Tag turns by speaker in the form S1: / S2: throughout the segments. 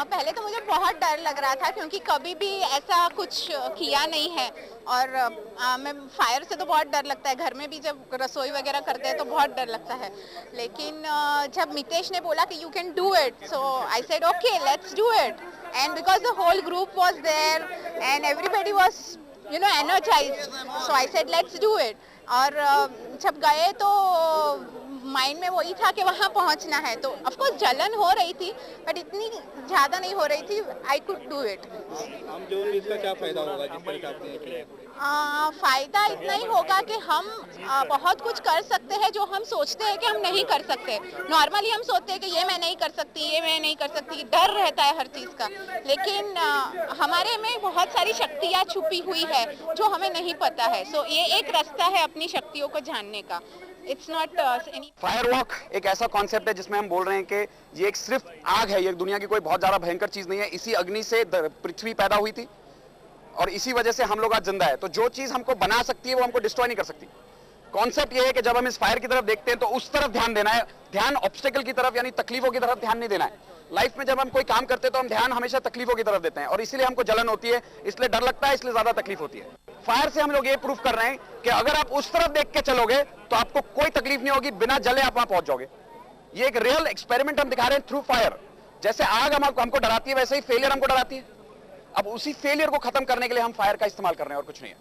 S1: पहले तो मुझे बहुत डर लग रहा था क्योंकि कभी भी ऐसा कुछ किया नहीं है और मैं फायर से तो बहुत डर लगता है। घर में भी जब रसोई वगैरह करते हैं तो बहुत डर लगता है। लेकिन जब मितेश ने बोला कि you can do it, so I said okay let's do it, and because the whole group was there and everybody was energized, so I said let's do it। और जब गए तो माइंड में वही था कि वहाँ पहुँचना है, तो ऑफ कोर्स जलन हो रही थी बट इतनी ज़्यादा नहीं हो रही थी। I could do it.
S2: हम जो इसका क्या फायदा होगा जिस तरह से आपने किया है?
S1: फ़ायदा इतना ही होगा कि हम बहुत कुछ कर सकते हैं जो हम सोचते हैं कि हम नहीं कर सकते। नॉर्मली हम सोचते हैं कि ये मैं नहीं कर सकती, ये मैं नहीं कर सकती, डर रहता है हर चीज़ का। लेकिन हमारे में बहुत सारी शक्तियाँ छुपी हुई है जो हमें नहीं पता है। सो ये एक रास्ता है अपनी शक्तियों को जानने का। It's not any.
S3: Fire walk एक ऐसा कॉन्सेप्ट है जिसमें हम बोल रहे हैं कि ये एक सिर्फ आग है, ये दुनिया की कोई बहुत ज्यादा भयंकर चीज नहीं है। इसी अग्नि से पृथ्वी पैदा हुई थी और इसी वजह से हम लोग आज जिंदा है। तो जो चीज हमको बना सकती है वो हमको डिस्ट्रॉय नहीं कर सकती। कॉन्सेप्ट ये है कि जब हम इस फायर की तरफ देखते हैं तो उस तरफ ध्यान देना है, ध्यान ऑब्स्टेकल की तरफ यानी तकलीफों की तरफ ध्यान नहीं देना है। लाइफ में जब हम कोई काम करते हैं तो हम ध्यान हमेशा तकलीफों की तरफ देते हैं और इसीलिए हमको जलन होती है, इसलिए डर लगता है, इसलिए ज्यादा तकलीफ होती है। फायर से हम लोग ये प्रूफ कर रहे हैं कि अगर आप उस तरफ देख के चलोगे तो आपको कोई तकलीफ नहीं होगी, बिना जले आप वहां पहुंच जाओगे। ये एक रियल एक्सपेरिमेंट हम दिखा रहे हैं थ्रू फायर। जैसे आग हमको डराती है वैसे ही फेलियर हमको डराती है। अब उसी फेलियर को खत्म करने के लिए हम फायर का इस्तेमाल कर रहे हैं और कुछ नहीं है।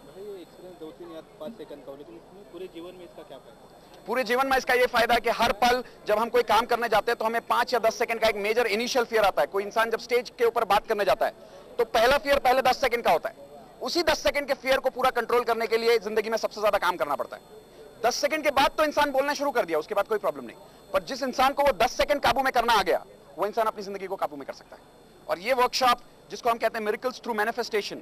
S2: भाई ये एक्सीडेंट 2-3 या 5 सेकंड का हो, लेकिन पूरे जीवन में इसका क्या फायदा?
S3: पूरे जीवन में इसका ये फायदा है कि हर पल जब हम कोई काम करने जाते हैं तो हमें 5 या 10 सेकंड का एक मेजर इनिशियल फियर आता है। कोई इंसान जब स्टेज के ऊपर बात करने जाता है तो पहला फियर पहले 10 सेकंड का होता है। उसी 10 सेकंड के फियर को पूरा कंट्रोल करने के लिए जिंदगी में सबसे ज्यादा काम करना पड़ता है। 10 सेकंड के बाद तो इंसान बोलना शुरू कर दिया, उसके बाद कोई प्रॉब्लम नहीं। पर जिस इंसान को वो 10 सेकंड काबू में करना आ गया वो इंसान अपनी जिंदगी को काबू में कर सकता है। और ये वर्कशॉप जिसको हम कहते हैं मिरेकल्स थ्रू मैनिफेस्टेशन,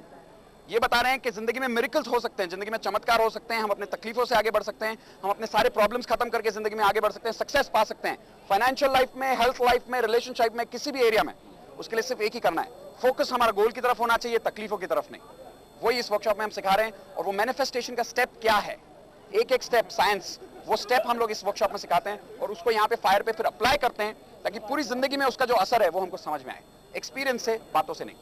S3: ये बता रहे हैं कि जिंदगी में मिरेकल्स हो सकते हैं, जिंदगी में चमत्कार हो सकते हैं, हम अपने तकलीफों से आगे बढ़ सकते हैं, हम अपने सारे प्रॉब्लम्स खत्म करके जिंदगी में आगे बढ़ सकते हैं, सक्सेस पा सकते हैं फाइनेंशियल लाइफ में, हेल्थ लाइफ में, रिलेशनशिप में, किसी भी एरिया में। उसके लिए सिर्फ एक ही करना है, फोकस हमारा गोल की तरफ होना चाहिए, तकलीफों की तरफ नहीं। वही इस वर्कशॉप में हम सिखा रहे हैं। और वो मैनिफेस्टेशन का स्टेप क्या है, एक एक स्टेप साइंस, वो स्टेप हम लोग इस वर्कशॉप में सिखाते हैं और उसको यहाँ पे फायर पे फिर अप्लाई करते हैं ताकि पूरी जिंदगी में उसका जो असर है वो हमको समझ में आए, एक्सपीरियंस से, बातों से नहीं।